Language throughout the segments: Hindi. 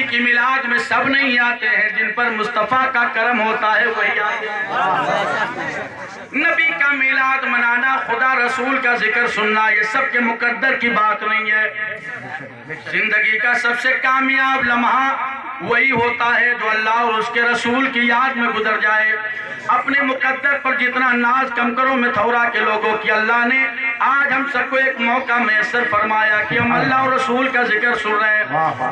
की मिलाद में सब नहीं आते हैं, जिन पर मुस्तफ़ा का करम होता है वही आते हैं। नबी का मिलाद मनाना, खुदा रसूल का जिक्र सुनना, ये सब के मुकद्दर की बात नहीं है। जिंदगी का सबसे कामयाब लम्हा वही होता है जो अल्लाह और उसके रसूल की याद में गुजर जाए। अपने मुकद्दर पर जितना नाज कम करो में थोड़ा के लोगों की, अल्लाह ने आज हम सबको एक मौका मैसर फरमाया कि हम अल्लाह और रसूल का जिक्र सुन रहे हैं,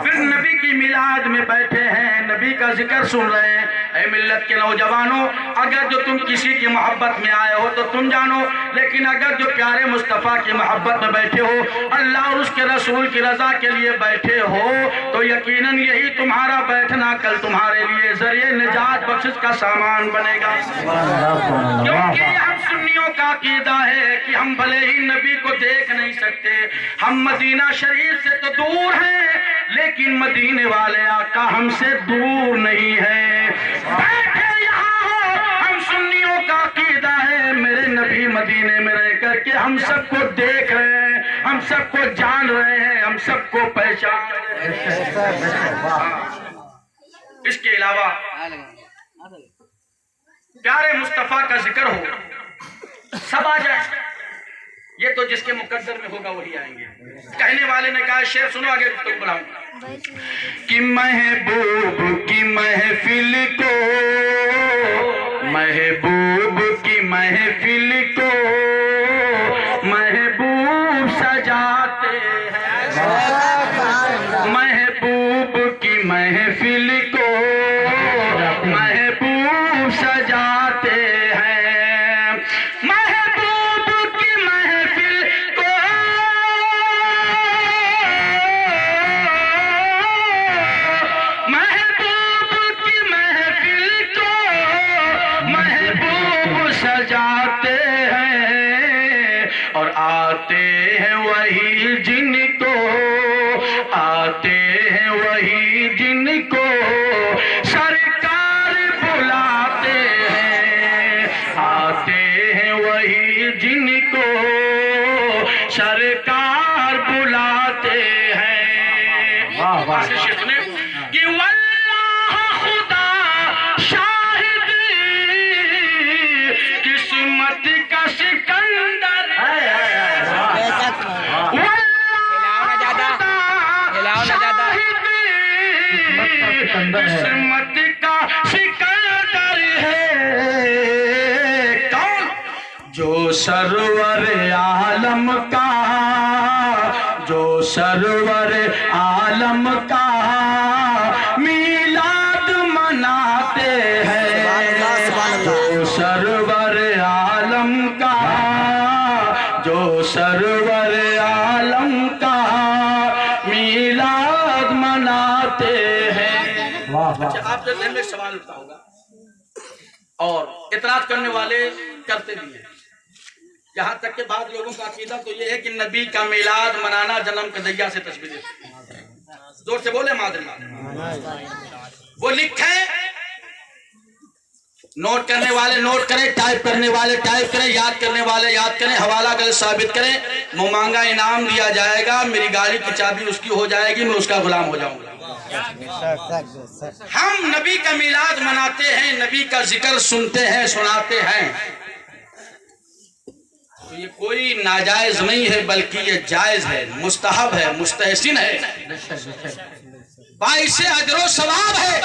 फिर नबी की मिलाद में बैठे हैं, नबी का जिक्र सुन रहे हैं। ऐ मिल्लत के नौजवानों, अगर जो तुम किसी की मोहब्बत में आए हो तो तुम जानो, लेकिन अगर जो प्यारे मुस्तफ़ा की मोहब्बत में बैठे हो, अल्लाह और उसके रसूल की रजा के लिए बैठे हो, तो यकीनन यही तुम्हारा बैठना कल तुम्हारे लिए जरिए निजात बख्शिश का सामान बनेगा। क्योंकि हम सुन्नियों का अकीदा है कि हम भले ही नबी को देख नहीं सकते, हम मदीना शरीफ से तो दूर हैं, लेकिन मदीने वाले आका हमसे दूर नहीं है। बैठे यहाँ हो, हम सुन्नियों का अकीदा है मेरे नबी मदीने में रह करके हम सबको देख रहे हैं, हम सबको जान रहे हैं, हम सबको पहचान रहे हैं। इसके अलावा प्यारे मुस्तफा का जिक्र हो, सब आ जाए, ये तो जिसके मुकद्दर में होगा वही आएंगे। कहने वाले ने कहा, शेर सुनो आगे तो बुलाऊं कि महबूब की महफिल को, महबूब की महफिल को महबूब सजाते हैं, महबूब की महफिल को महबूब सजाते हैं, महबूब की महफिल को महबूब की महफिल को महबूब सजाते हैं, और आते हैं वही जिनको, आते हैं वही जिनको सरकार बुलाते हैं, आते हैं वही जिनको सरकार बुलाते हैं। वाह वाह कि वल्लाह खुदा शाहिद किस्मत का सिकंदर, किस्मत का सिकंदर है। कौन? जो सरवर आलम का, जो सरवर आलम का मिलाद मनाते हैं, जो सरवर आलम का, जो सरवर आलम का मिलाद मनाते हैं। अच्छा, आपके ज़हन में सवाल उठता होगा, और इतराज करने वाले करते भी हैं, यहाँ तक के बाद लोगों का अकीदा तो ये है कि नबी का मिलाद मनाना जन्म कदैया से तशबीह है। जोर से बोले मादरी। वो लिखे, नोट करने वाले नोट करें, टाइप करने वाले टाइप करें, याद करने वाले याद करें, हवाला कर साबित करें। मुँह मांगा इनाम दिया जाएगा, मेरी गाड़ी की चाबी उसकी हो जाएगी, मैं उसका गुलाम हो जाऊंगा। हम नबी का मिलाद मनाते हैं, नबी का जिक्र सुनते हैं, सुनाते हैं, तो ये कोई नाजायज नहीं है, बल्कि ये जायज है, मुस्तहब है, मुस्तहसिन है, बाइसे अजरो सवाब है।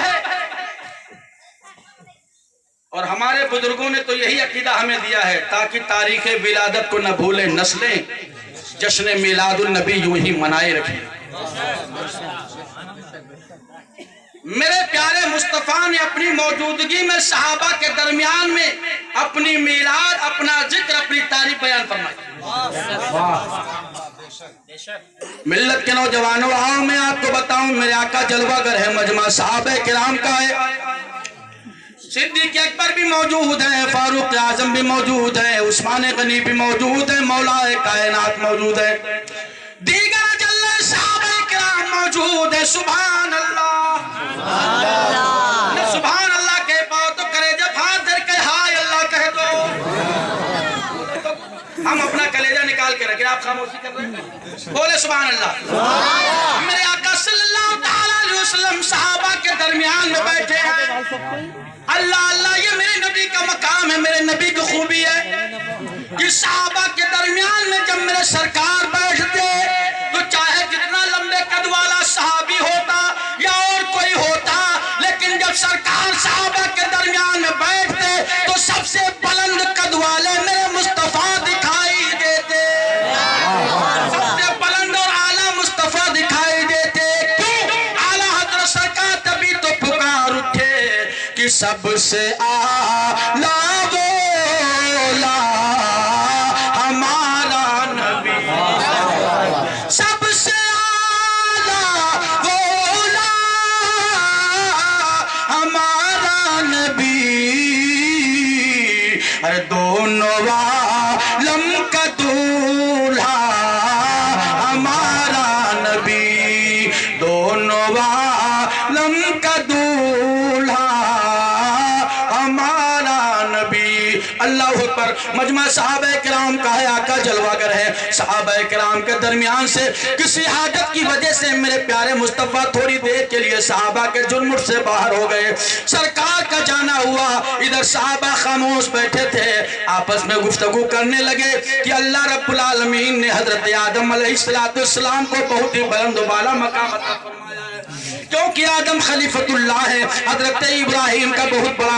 और हमारे बुजुर्गों ने तो यही अकीदा हमें दिया है, ताकि तारीख विलादत को न भूले नस्लें, जश्न मिलादुल नबी यूं ही मनाए रखें। मेरे प्यारे मुस्तफा ने अपनी मौजूदगी में सहाबा के दरमियान में अपनी मिलाद, अपना जिक्र, अपनी तारीफ बयान फरमाई। मिल्लत के नौजवानों, आओ मैं आपको बताऊं, मेरे आका जलवागर है, मजमा सहाबे किराम का है। सिद्दीक़ अकबर भी मौजूद है, फारूक आजम भी मौजूद है, उस्मान गनी भी मौजूद है, मौलाए कायनात मौजूद है, दीगर अजल्ले सहाबे किराम मौजूद है। सुभान अल्लाह, सुभान अल्लाह के पाओ तो करे, जब हाथ धर के हाय अल्लाह कह दो, तो हम अपना कलेजा निकाल के रखे, आप खामोशी कर रहे हैं। बोले सुभान अल्लाह। मेरे आका सल्लल्लाहु अलैहि वसल्लम सहाबा के दरमियान में बैठे हैं। अल्लाह अल्लाह, ये मेरे नबी का मकाम है, मेरे नबी की खूबी है कि सहाबा के दरमियान में जब मेरे सरकार बैठते तो चाहे जितना लंबे कद वाला सहाबी होता या और कोई होता, लेकिन जब सरकार सहाबा के दरमियान में बैठते तो सबसे बुलंद कद वाले मेरे मुस्तफा दिखाई देते, सबसे बुलंद और आला मुस्तफा दिखाई देते। क्यों? आला हज़रत सरकार तभी तो पुकार उठे कि सबसे आला बोला हमारा नबी, सबसे आला बोला हमारा नबी, अरे दोनों आलम का दूल्हा हमारा नबी, दोनों आलम का दूल्हा हमारा नबी। अल्लाह अकबर। मजमा सहाबा किराम का है, आका जलवागर है। सहाबा किराम के दरमियान से किसी हाजत की वजह से मेरे प्यारे मुस्तफा थोड़ी देर के लिए सहाबा के जुर्म से बाहर हो गए। सरकार का जाना हुआ, इधर सहाबा खामोश बैठे थे, आपस में गुफ्तगू करने लगे कि अल्लाह रब्बुल आलमीन ने हजरत आदम अलैहिस्सलाम को बहुत ही बुलंद वाला मकाम अता फरमाया है, क्योंकि आदम खलीफतुल्लाह है, हजरत इब्राहिम का बहुत बड़ा